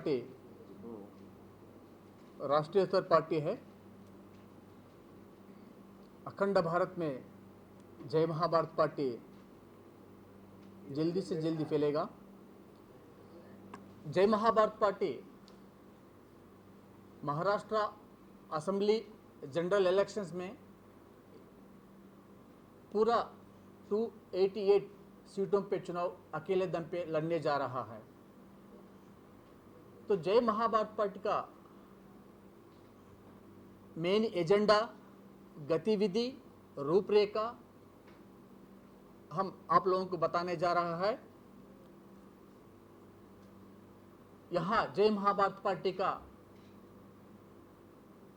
Party राष्ट्रीय स्तर party है। अखंड भारत में जय महाभारत पार्टी जल्दी से जल्दी फैलेगा। Jai Mahabharat party Maharashtra assembly general elections में पूरा 288 सीटों पे चुनाव अकेले दम पे लड़ने जा रहा है। तो जय महाभारत पार्टी का मेन एजेंडा, गतिविधि, रूपरेखा हम आप लोगों को बताने जा रहा है। यहाँ जय महाभारत पार्टी का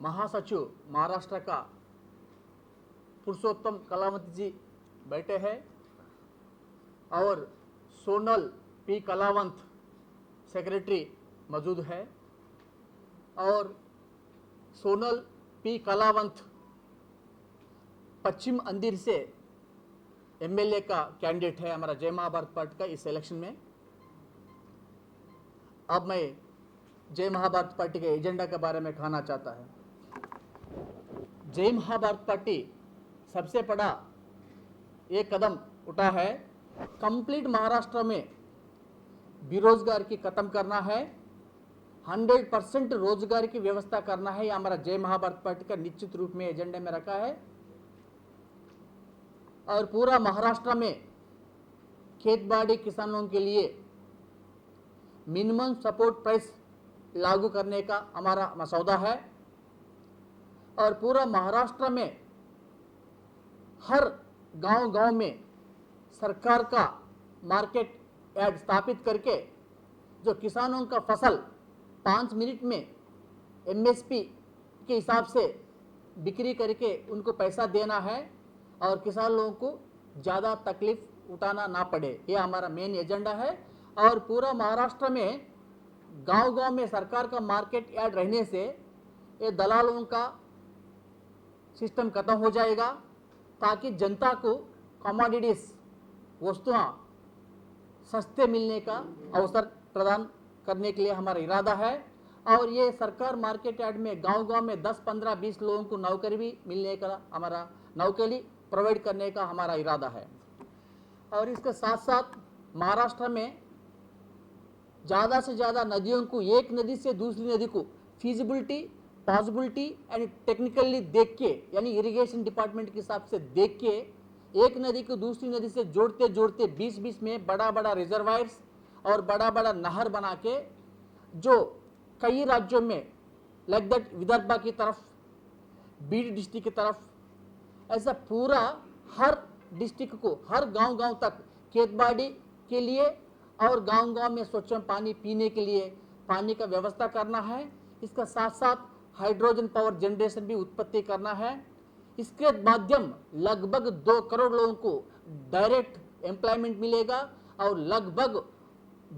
महासचिव महाराष्ट्र का पुरुषोत्तम कलावंत जी बैठे हैं और सोनल पी कलावंत सेक्रेटरी मौजूद है और सोनल पी कलावंत पश्चिम अंदिर से एमएलए का कैंडिडेट है हमारा जय महाभारत पार्टी का इस इलेक्शन में। अब मैं जय महाभारत पार्टी के एजेंडा के बारे में कहना चाहता है। जय महाभारत पार्टी सबसे बड़ा एक कदम उठा है। कंप्लीट महाराष्ट्र में बेरोजगार की खत्म करना है, 100% रोजगार की व्यवस्था करना है। यह हमारा जय महाभारत पार्टी का निश्चित रूप में एजेंडे में रखा है। और पूरा महाराष्ट्र में खेतबाड़ी किसानों के लिए मिनिमम सपोर्ट प्राइस लागू करने का हमारा मसौदा है। और पूरा महाराष्ट्र में हर गांव-गांव में सरकार का मार्केट यार्ड स्थापित करके जो किसानों का फसल 5 मिनट में एमएसपी के हिसाब से बिक्री करके उनको पैसा देना है और किसान लोगों को ज़्यादा तकलीफ उठाना ना पड़े, यह हमारा मेन एजेंडा है। और पूरा महाराष्ट्र में गांव-गांव में सरकार का मार्केट यार्ड रहने से ये दलालों का सिस्टम खत्म हो जाएगा, ताकि जनता को कमोडिटीज वस्तुएं सस्ते मिलने का अवसर प्रदान करने के लिए हमारा इरादा है। और ये सरकार मार्केट यार्ड में गांव-गांव में 10, 15, 20 लोगों को नौकरी भी मिलने का हमारा नौकरी प्रोवाइड करने का हमारा इरादा है। और इसके साथ साथ महाराष्ट्र में ज़्यादा से ज़्यादा नदियों को एक नदी से दूसरी नदी को फीजिबिलिटी, पॉसिबिलिटी एंड टेक्निकली देख के, यानी इरिगेशन डिपार्टमेंट के हिसाब से देख के एक नदी को दूसरी नदी से जोड़ते जोड़ते 20-20 में बड़ा बड़ा रिजर्वायर्स और बड़ा बड़ा नहर बना के, जो कई राज्यों में लाइक दैट विदर्भ की तरफ, बीड डिस्ट्रिक्ट की तरफ, ऐसा पूरा हर डिस्ट्रिक्ट को हर गांव-गांव तक खेतबाड़ी के लिए और गांव-गांव में स्वच्छ पानी पीने के लिए पानी का व्यवस्था करना है। इसका साथ साथ हाइड्रोजन पावर जनरेशन भी उत्पत्ति करना है। इसके माध्यम लगभग 2 करोड़ लोगों को डायरेक्ट एम्प्लॉयमेंट मिलेगा और लगभग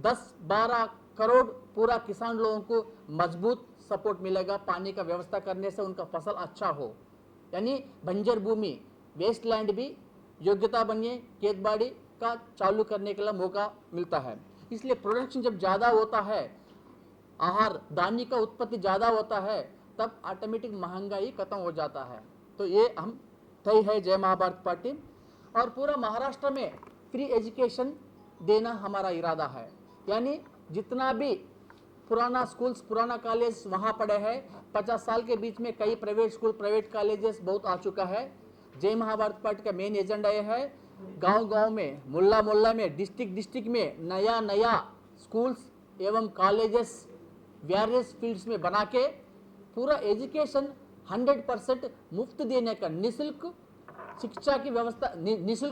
10-12 करोड़ पूरा किसान लोगों को मजबूत सपोर्ट मिलेगा। पानी का व्यवस्था करने से उनका फसल अच्छा हो, यानी बंजर भूमि, वेस्ट लैंड भी योग्यता बनिए, खेतबाड़ी का चालू करने के लिए मौका मिलता है। इसलिए प्रोडक्शन जब ज़्यादा होता है, आहार धान्य का उत्पत्ति ज़्यादा होता है, तब ऑटोमेटिक महंगाई खत्म हो जाता है। तो ये हम तय है जय महाभारत पार्टी। और पूरा महाराष्ट्र में फ्री एजुकेशन देना हमारा इरादा है, यानी जितना भी पुराना स्कूल्स, पुराना कॉलेज वहाँ पड़े हैं, 50 साल के बीच में कई प्राइवेट स्कूल, प्राइवेट कॉलेजेस बहुत आ चुका है। जय महाभारत पार्टी का मेन एजेंडा यह है, गांव-गांव में, मोहल्ला में, डिस्ट्रिक्ट में नया स्कूल्स एवं कॉलेजेस वेरियस फील्ड्स में बना के पूरा एजुकेशन 100% मुफ्त देने का, निःशुल्क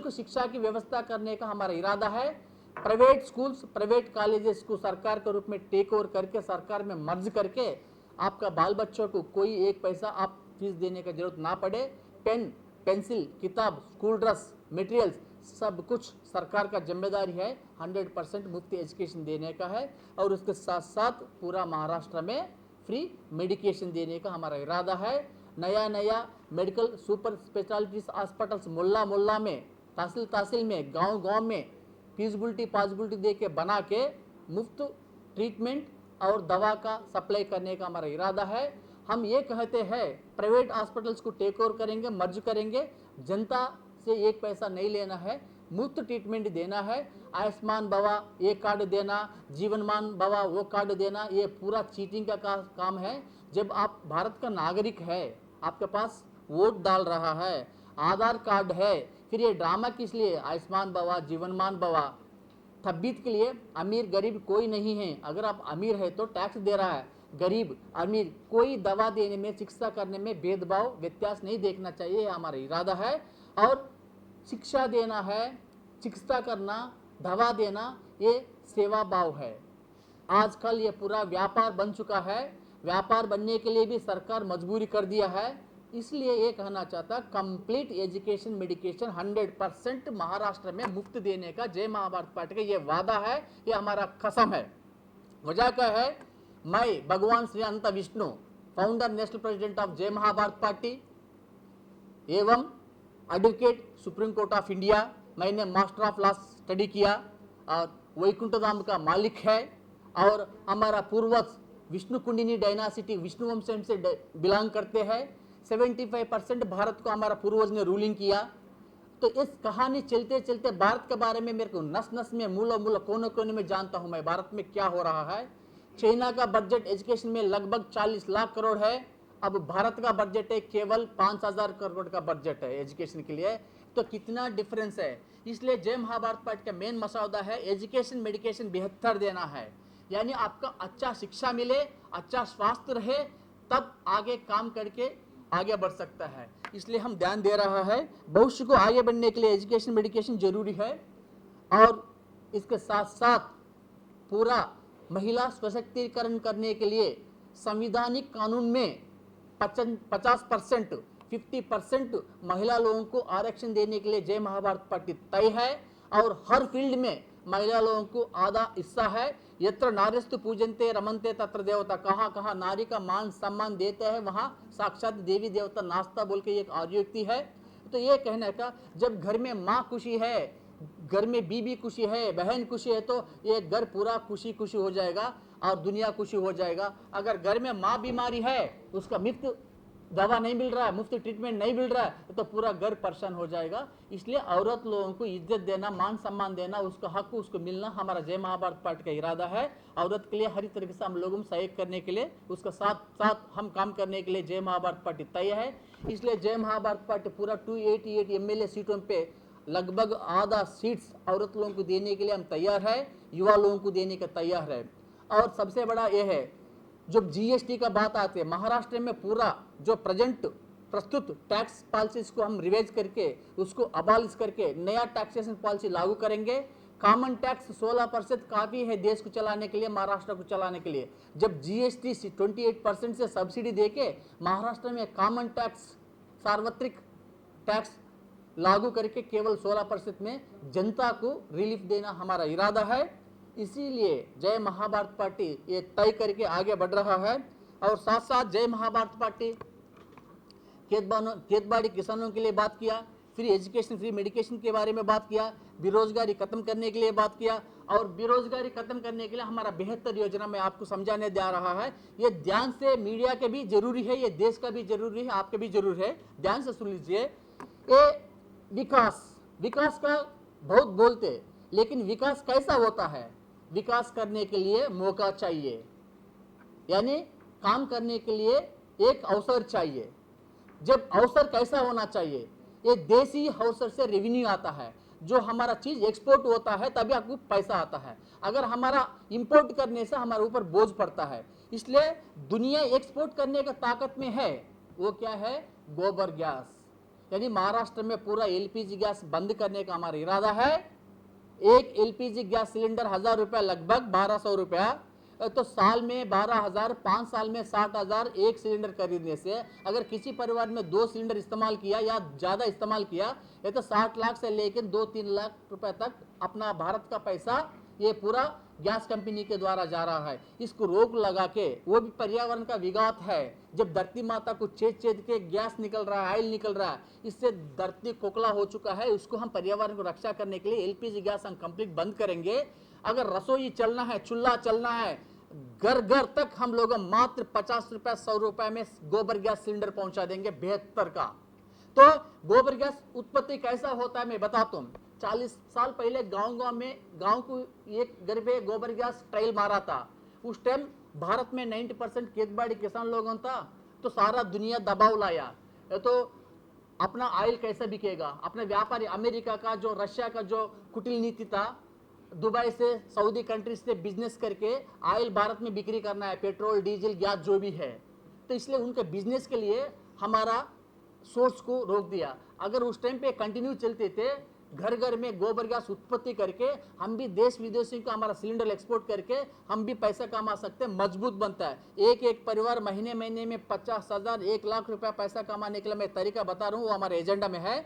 शिक्षा की व्यवस्था करने का हमारा इरादा है। प्राइवेट स्कूल्स, प्राइवेट कॉलेजेस को सरकार के रूप में टेक ओवर करके, सरकार में मर्ज करके, आपका बाल बच्चों को कोई एक पैसा आप फीस देने की जरूरत ना पड़े। पेन, पेंसिल, किताब, स्कूल ड्रेस, मटेरियल्स सब कुछ सरकार का जिम्मेदारी है। 100% मुफ्त एजुकेशन देने का है। और उसके साथ साथ पूरा महाराष्ट्र में फ्री मेडिकेशन देने का हमारा इरादा है। नया मेडिकल सुपर स्पेशलिटीज हॉस्पिटल्स मोहल्ला में, तहसील में, गांव में फीजिबिलिटी पॉसिबिलिटी दे के बना के मुफ्त ट्रीटमेंट और दवा का सप्लाई करने का हमारा इरादा है। हम ये कहते हैं प्राइवेट हॉस्पिटल्स को टेक ओवर करेंगे, मर्ज करेंगे, जनता से एक पैसा नहीं लेना है, मुफ्त ट्रीटमेंट देना है। आयुष्मान भवा ये कार्ड देना, जीवनमान भवा वो कार्ड देना, ये पूरा चीटिंग का काम है। जब आप भारत का नागरिक है, आपके पास वोट डाल रहा है, आधार कार्ड है, फिर ये ड्रामा किस लिए? आयुष्मान भवा, जीवनमान भवा, तब्बीत के लिए अमीर गरीब कोई नहीं है। अगर आप अमीर है तो टैक्स दे रहा है, गरीब अमीर कोई दवा देने में, चिकित्सा करने में भेदभाव व्यत्यास नहीं देखना चाहिए, ये हमारा इरादा है। और शिक्षा देना है, चिकित्सा करना, दवा देना, ये सेवा भाव है। आजकल ये पूरा व्यापार बन चुका है, व्यापार बनने के लिए भी सरकार मजबूरी कर दिया है। इसलिए ये कहना चाहता, कंप्लीट एजुकेशन मेडिकेशन 100% महाराष्ट्र में मुफ्त देने का जय महाभारत पार्टी का ये वादा है, ये हमारा कसम है। वजह क्या है? मैं भगवान Shri Anant Vishnu, founder national president of Jai Mahabharat party एवं advocate supreme court of India, मैंने मास्टर ऑफ लॉ स्टडी किया और वैकुंठ धाम का मालिक है। और हमारा पूर्वज विष्णु कुंडिनी डायनासिटी, विष्णु वंश से बिलोंग करते हैं। 75% भारत को हमारा पूर्वज ने रूलिंग किया। तो इस कहानी चलते चलते भारत के बारे में मेरे को नस नस में, मूल मूल कोने कोने में जानता हूं मैं भारत में क्या हो रहा है। चाइना का बजट एजुकेशन में लगभग 40 लाख करोड़ है, अब भारत का बजट है केवल 5000 करोड़ का बजट है एजुकेशन के लिए। तो कितना डिफरेंस है। इसलिए जय महाभारत पार्टी का मेन मसौदा है एजुकेशन मेडिकेशन बेहतर देना है, यानी आपका अच्छा शिक्षा मिले, अच्छा स्वास्थ्य रहे, तब आगे काम करके आगे बढ़ सकता है। इसलिए हम ध्यान दे रहा है, भविष्य को आगे बढ़ने के लिए एजुकेशन मेडिकेशन जरूरी है। और इसके साथ साथ पूरा महिला सशक्तिकरण करने के लिए संविधानिक कानून में 50%, 50% महिला लोगों को आरक्षण देने के लिए जय महाभारत पार्टी तय है। और हर फील्ड में महिला लोगों को आधा हिस्सा है। यत्र नार्यस्तु पूजन्ते रमन्ते तत्र देवता, कहाँ कहाँ नारी का मान सम्मान देते हैं, वहाँ साक्षात देवी देवता नाचता बोल के एक आर्योक्ति है। तो ये कहने का, जब घर में माँ खुशी है, घर में बीबी खुशी है, बहन खुशी है, तो ये घर पूरा खुशी खुशी हो जाएगा और दुनिया खुशी हो जाएगा। अगर घर में माँ बीमारी है, उसका मुफ्त दवा नहीं मिल रहा है, मुफ्त ट्रीटमेंट नहीं मिल रहा है, तो पूरा घर परेशान हो जाएगा। इसलिए औरत लोगों को इज्जत देना, मान सम्मान देना, उसका हक उसको मिलना हमारा जय महाभारत पार्टी का इरादा है। औरत के लिए हर तरीके से हम लोगों को सहयोग करने के लिए, उसका साथ साथ हम काम करने के लिए जय महाभारत पार्टी तय है। इसलिए जय महाभारत पार्टी पूरा 288 MLA सीटों पे लगभग आधा सीट्स औरत लोगों को देने के लिए हम तैयार है, युवा लोगों को देने का तैयार है। और सबसे बड़ा यह है, जब जीएसटी का बात आती है, महाराष्ट्र में पूरा जो प्रस्तुत टैक्स पॉलिसीज को हम रिवाइज करके उसको अबॉलिश करके नया टैक्सेशन पॉलिसी लागू करेंगे। कॉमन टैक्स 16% काफी है देश को चलाने के लिए, महाराष्ट्र को चलाने के लिए। जब जीएसटी 28% से सब्सिडी देके महाराष्ट्र में कॉमन टैक्स, सार्वत्रिक टैक्स लागू करके केवल 16% में जनता को रिलीफ देना हमारा इरादा है। इसीलिए जय महाभारत पार्टी ये तय करके आगे बढ़ रहा है। और साथ साथ जय महाभारत पार्टी खेतबाड़ी किसानों के लिए बात किया, फ्री एजुकेशन, फ्री मेडिकेशन के बारे में बात किया, बेरोजगारी खत्म करने के लिए बात किया। और बेरोजगारी खत्म करने के लिए हमारा बेहतर योजना में आपको समझाने जा रहा है। ये ध्यान से, मीडिया के भी जरूरी है, ये देश का भी जरूरी है, आपके भी जरूरी है, ध्यान से सुन लीजिए। ये विकास का बहुत बोलते, लेकिन विकास कैसा होता है? विकास करने के लिए मौका चाहिए, यानी काम करने के लिए एक अवसर चाहिए। जब अवसर कैसा होना चाहिए? ये देसी अवसर से रेवेन्यू आता है, जो हमारा चीज एक्सपोर्ट होता है तभी आपको पैसा आता है। अगर हमारा इंपोर्ट करने से हमारे ऊपर बोझ पड़ता है। इसलिए दुनिया एक्सपोर्ट करने का ताकत में है, वो क्या है? गोबर गैस। यानी महाराष्ट्र में पूरा एलपीजी गैस बंद करने का हमारा इरादा है। एक एलपीजी गैस सिलेंडर 1000 रुपया, लगभग 1200 रुपया, तो साल में 12,000, 5 साल में 60,000 एक सिलेंडर खरीदने से। अगर किसी परिवार में 2 सिलेंडर इस्तेमाल किया या ज्यादा इस्तेमाल किया, ये तो 60 लाख से लेकर 2-3 लाख रुपए तक अपना भारत का पैसा ये पूरा गैस कंपनी के द्वारा जा रहा है। इसको रोक लगा के, वो भी पर्यावरण का विघात है। जब धरती माता को छेद छेद के गैस निकल रहा है, ऑयल निकल रहा है, इससे धरती खोखला हो चुका है। उसको हम पर्यावरण को रक्षा करने के लिए एलपीजी गैस हम कंप्लीट बंद करेंगे। अगर रसोई चलना है, चूल्हा चलना है, घर घर तक हम लोग मात्र 50 रुपए 100 रुपए में गोबर गैस सिलेंडर पहुंचा देंगे 72 का। तो गोबर गैस उत्पत्ति कैसा होता है मैं बताता हूं। 40 साल पहले गांव में गांव को एक घर पे गोबर गैस ट्रायल मारा था। उस टाइम भारत में 90% खेतबाड़ी किसान लोगों था, तो सारा दुनिया दबाव लाया। तो अपना ऑयल कैसे बिकेगा, अपना व्यापारी अमेरिका का जो रशिया का जो कुटिल नीति था, दुबई से सऊदी कंट्री से बिजनेस करके ऑयल भारत में बिक्री करना है, पेट्रोल डीजल गैस जो भी है। तो इसलिए उनके बिजनेस के लिए हमारा सोर्स को रोक दिया। अगर उस टाइम पे कंटिन्यू चलते थे, घर घर में गोबर गैस उत्पत्ति करके हम भी देश विदेशी को हमारा सिलेंडर एक्सपोर्ट करके हम भी पैसा कमा सकते हैं, मजबूत बनता है। एक एक परिवार महीने महीने में 50,000 1 लाख रुपया पैसा कमाने के लिए मैं तरीका बता रहा हूँ, वो हमारे एजेंडा में है।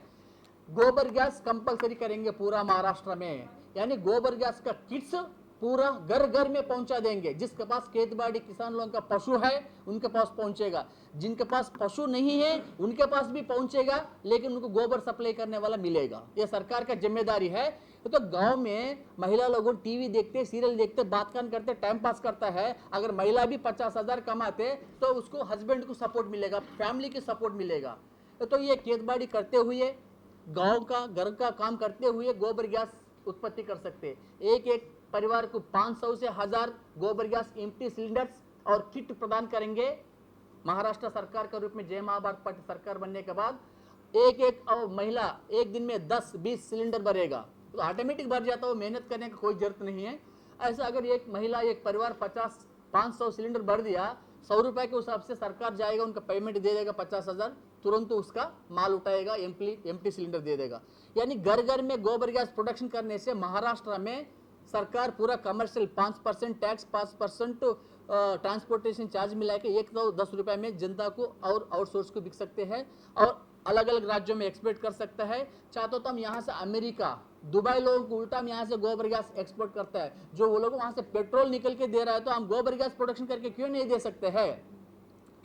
गोबर गैस कंपलसरी करेंगे पूरा महाराष्ट्र में, यानी गोबर गैस का किट्स पूरा घर घर में पहुंचा देंगे। जिसके पास खेतबाड़ी किसान लोगों का पशु है उनके पास पहुंचेगा, जिनके पास पशु नहीं है उनके पास भी पहुंचेगा, लेकिन उनको गोबर सप्लाई करने वाला मिलेगा। यह सरकार का जिम्मेदारी है। तो गांव में महिला लोगों टीवी देखते, सीरियल देखते, बात कान करते, टाइम पास करता है। अगर महिला भी 50,000 कमाते तो उसको हस्बैंड को सपोर्ट मिलेगा, फैमिली की सपोर्ट मिलेगा। तो ये खेतबाड़ी करते हुए, गांव का घर का काम करते हुए गोबर गैस उत्पत्ति कर सकते। एक एक परिवार को 500 से 1000 गोबर गैस एम्प्टी सिलेंडर्स और किट प्रदान करेंगे। महाराष्ट्र सरकार के रूप में जय महाभारत पार्टी सरकार बनने के बाद एक एक महिला एक दिन में 10-20 सिलेंडर भरेगा, तो ऑटोमेटिक भर जाता है, मेहनत करने की कोई जरूरत नहीं है। ऐसा अगर एक महिला एक परिवार 500 सिलेंडर भर दिया, 100 रुपए के हिसाब से सरकार जाएगा, उनका पेमेंट दे देगा 50,000, तुरंत उसका माल उठाएगा, एम्प्टी सिलेंडर दे देगा। यानी घर घर में गोबर गैस प्रोडक्शन करने से महाराष्ट्र में सरकार पूरा कमर्शियल 5% टैक्स, 5% ट्रांसपोर्टेशन चार्ज मिला के 110 रुपए में जनता को और आउटसोर्स को बिक सकते हैं और अलग अलग राज्यों में एक्सपोर्ट कर सकता है। चाहते तो हम यहाँ से अमेरिका, दुबई लोगों को उल्टा हम यहाँ से गोबर गैस एक्सपोर्ट करता है, जो वो लोग वहाँ से पेट्रोल निकल के दे रहा है, तो हम गोबर गैस प्रोडक्शन करके क्यों नहीं दे सकते हैं।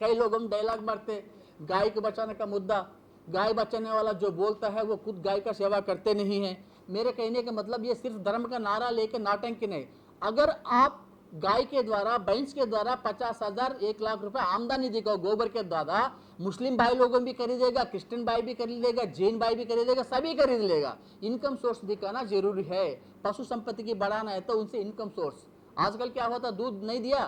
कई लोग हम डायलॉग मारते, गाय को बचाने का मुद्दा, गाय बचाने वाला जो बोलता है वो खुद गाय का सेवा करते नहीं है। मेरे कहने का मतलब ये सिर्फ धर्म का नारा लेकर नाटंकी नहीं। अगर आप गाय के द्वारा, भैंस के द्वारा 50,000 1 लाख रुपए आमदनी दिखाओ गोबर के द्वारा, मुस्लिम भाई लोगों भी खरीदेगा, क्रिश्चियन भाई भी खरीदेगा, जैन भाई भी खरीदेगा, सभी खरीद लेगा। इनकम सोर्स दिखाना जरूरी है। पशु संपत्ति की बढ़ाना है तो उनसे इनकम सोर्स। आजकल क्या होता, दूध नहीं दिया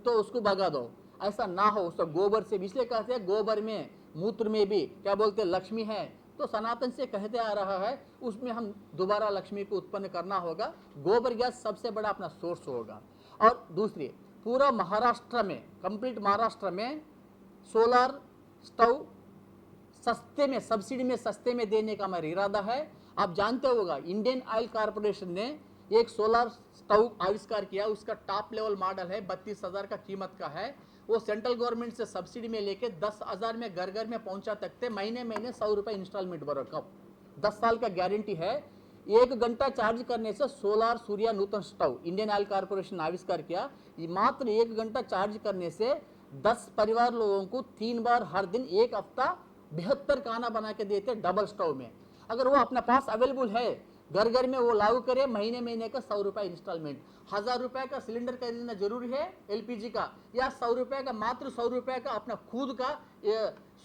तो उसको भगा दो, ऐसा ना हो, उसका गोबर से। इसलिए कहते हैं गोबर में मूत्र में भी क्या बोलते हैं, लक्ष्मी है। तो सनातन से कहते आ रहा है, उसमें हम दोबारा लक्ष्मी को उत्पन्न करना होगा। गोबर गैस सबसे बड़ा अपना सोर्स होगा। और दूसरी, पूरा महाराष्ट्र में, कंप्लीट महाराष्ट्र में सोलर स्टोव सस्ते में, सब्सिडी में, सस्ते में देने का हमारा इरादा है। आप जानते होगा इंडियन ऑयल कॉर्पोरेशन ने एक सोलर स्टोव आविष्कार किया, उसका टॉप लेवल मॉडल है, 32,000 का कीमत का है। वो सेंट्रल गवर्नमेंट से सब्सिडी में लेके 10,000 में घर घर में पहुंचा सकते, महीने महीने 100 रुपए इंस्टॉलमेंट भरो, कब 10 साल का गारंटी है। 1 घंटा चार्ज करने से सोलर सूर्य नूतन स्टोव इंडियन ऑयल कॉर्पोरेशन ने आविष्कार किया। मात्र 1 घंटा चार्ज करने से 10 परिवार लोगों को 3 बार हर दिन 1 हफ्ता 72 खाना बना के देते डबल स्टोव में। अगर वो अपने पास अवेलेबल है, घर घर में वो लागू करे, महीने महीने का 100 रुपए इंस्टॉलमेंट। 1000 रुपए का सिलेंडर खरीदना जरूरी है एलपीजी का, या 100 रुपए का, मात्र 100 रुपए का अपना खुद का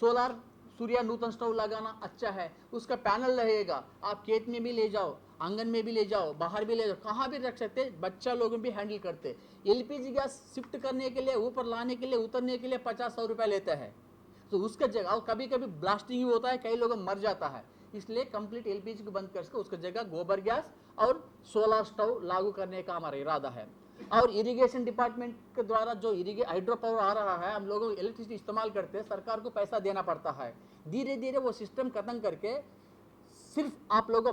सोलर सूर्य नूतन स्टोव लगाना अच्छा है। उसका पैनल रहेगा, आप खेत में भी ले जाओ, आंगन में भी ले जाओ, बाहर भी ले जाओ, कहाँ भी रख सकते, बच्चा लोग भी हैंडल करते। एलपीजी गैस शिफ्ट करने के लिए, ऊपर लाने के लिए, उतरने के लिए 50-100 रुपए लेता है, तो उसका जगह कभी कभी ब्लास्टिंग होता है, कई लोग मर जाता है। इसलिए कंप्लीट एलपीजी को बंद करके उसकी जगह गोबर गैस और सोलर स्टोव लागू करने का हमारा इरादा है। और इरिगेशन डिपार्टमेंट के द्वारा जो हाइड्रो पावर आ रहा है, हम लोग इलेक्ट्रिसिटी इस्तेमाल करते हैं, सरकार को पैसा देना पड़ता है। धीरे धीरे वो सिस्टम खत्म करके सिर्फ आप लोगों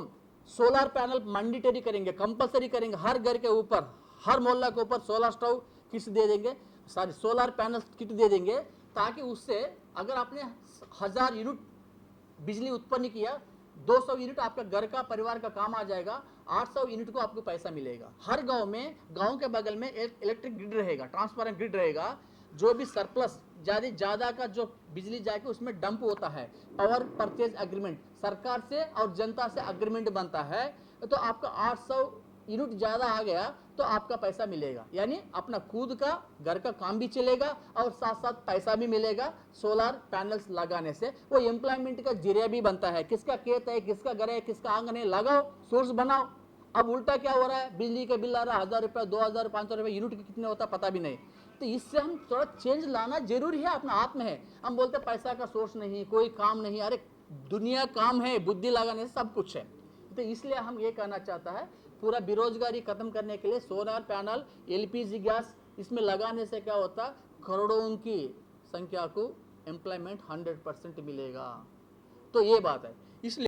सोलर पैनल मैंडेटरी करेंगे, कंपलसरी करेंगे, हर घर के ऊपर, हर मोहल्ला के ऊपर सोलर स्टोव किट दे देंगे, सारी सोलर पैनल किट दे देंगे, ताकि उससे अगर आपने 1000 यूनिट बिजली उत्पन्न किया, 200 यूनिट आपका घर का परिवार का काम आ जाएगा, 800 यूनिट को आपको पैसा मिलेगा। हर गांव में, गांव के बगल में एक इलेक्ट्रिक ग्रिड रहेगा, ट्रांसफार्मर ग्रिड रहेगा। जो भी सरप्लस ज्यादा का जो बिजली जाके उसमें डंप होता है, पावर परचेज एग्रीमेंट सरकार से और जनता से एग्रीमेंट बनता है। तो आपका 800 यूनिट ज्यादा आ गया तो तो आपका पैसा मिलेगा, यानी अपना खुद का घर का काम भी चलेगा और साथ साथ पैसा भी मिलेगा। सोलर पैनल्स लगाने से वो एम्प्लॉयमेंट का जरिया भी बनता है। किसका खेत है, किसका घर है, किसका आंगन है, लगाओ, सोर्स बनाओ। अब उल्टा क्या हो रहा है, बिजली का बिल आ रहा है 1000 रुपये, 2000, 500 रुपये, यूनिट के कितने होता पता भी नहीं। तो इससे हम थोड़ा चेंज लाना जरूरी है, अपना हाथ में है। हम बोलते पैसा का सोर्स नहीं, कोई काम नहीं, अरे दुनिया काम है, बुद्धि लगाने से सब कुछ है। तो इसलिए हम ये कहना चाहता है, पूरा बेरोजगारी खत्म करने के लिए सोलर पैनल, एलपीजी गैस इसमें लगाने से क्या होता, करोड़ों की संख्या को एम्प्लॉयमेंट 100% मिलेगा। तो ये बात है। इसलिए